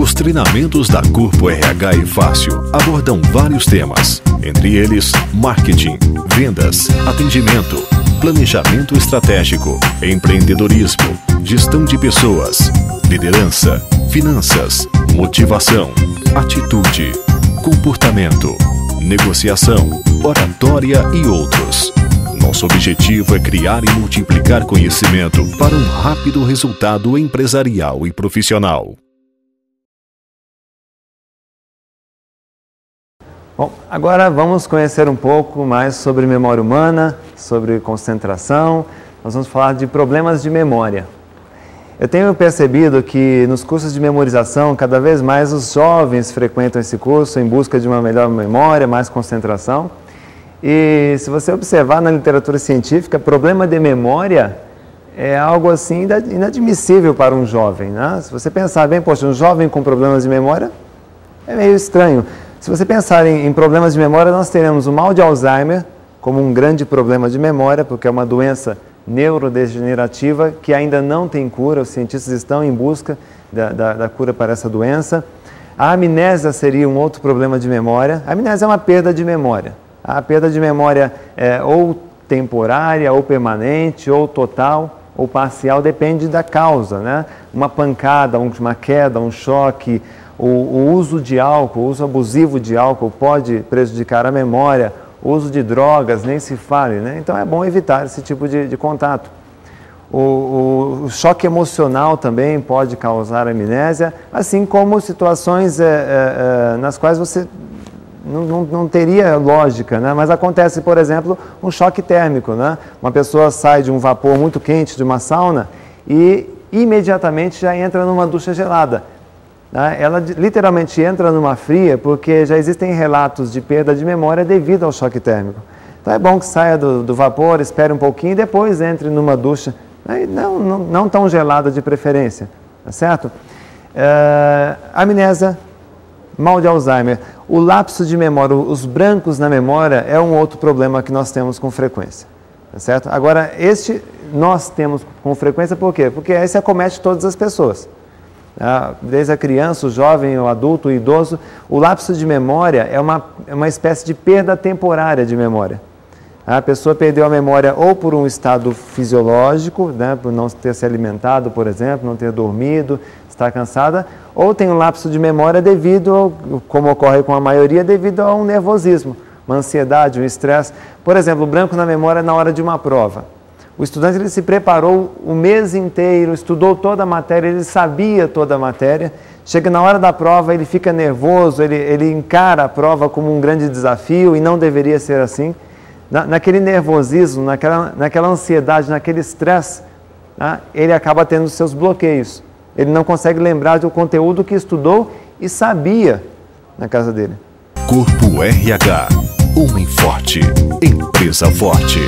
Os treinamentos da Corpo RH e Fácil abordam vários temas, entre eles marketing, vendas, atendimento, planejamento estratégico, empreendedorismo, gestão de pessoas, liderança, finanças, motivação, atitude, comportamento, negociação, oratória e outros. Nosso objetivo é criar e multiplicar conhecimento para um rápido resultado empresarial e profissional. Bom, agora vamos conhecer um pouco mais sobre memória humana, sobre concentração. Nós vamos falar de problemas de memória. Eu tenho percebido que nos cursos de memorização, cada vez mais os jovens frequentam esse curso em busca de uma melhor memória, mais concentração. E se você observar na literatura científica, problema de memória é algo assim inadmissível para um jovem, né? Se você pensar bem, poxa, um jovem com problemas de memória é meio estranho. Se você pensar em problemas de memória, nós teremos o mal de Alzheimer como um grande problema de memória, porque é uma doença neurodegenerativa que ainda não tem cura, os cientistas estão em busca da cura para essa doença. A amnésia seria um outro problema de memória. A amnésia é uma perda de memória. A perda de memória é ou temporária, ou permanente, ou total, ou parcial, depende da causa, né? Uma pancada, uma queda, um choque, o uso de álcool, o uso abusivo de álcool pode prejudicar a memória, o uso de drogas, nem se fale, né? Então é bom evitar esse tipo de contato. O choque emocional também pode causar amnésia, assim como situações nas quais você não teria lógica, né? Mas acontece, por exemplo, um choque térmico, né? Uma pessoa sai de um vapor muito quente, de uma sauna, e imediatamente já entra numa ducha gelada. Ela literalmente entra numa fria porque já existem relatos de perda de memória devido ao choque térmico. Então é bom que saia do vapor, espere um pouquinho e depois entre numa ducha, não tão gelada de preferência, tá certo? Amnésia, mal de Alzheimer. O lapso de memória, os brancos na memória é um outro problema que nós temos com frequência, tá certo? Agora, este nós temos com frequência por quê? Porque esse acomete todas as pessoas. Desde a criança, o jovem, o adulto, o idoso, o lapso de memória é uma espécie de perda temporária de memória. A pessoa perdeu a memória ou por um estado fisiológico, né, por não ter se alimentado, por exemplo, não ter dormido, estar cansada, ou tem um lapso de memória devido, como ocorre com a maioria, devido a um nervosismo, uma ansiedade, um estresse. Por exemplo, o branco na memória na hora de uma prova. O estudante ele se preparou o mês inteiro, estudou toda a matéria, ele sabia toda a matéria. Chega na hora da prova, ele fica nervoso, ele encara a prova como um grande desafio e não deveria ser assim. Naquele nervosismo, naquela ansiedade, naquele estresse, ele acaba tendo seus bloqueios. Ele não consegue lembrar do conteúdo que estudou e sabia na casa dele. Corpo RH, homem forte, empresa forte.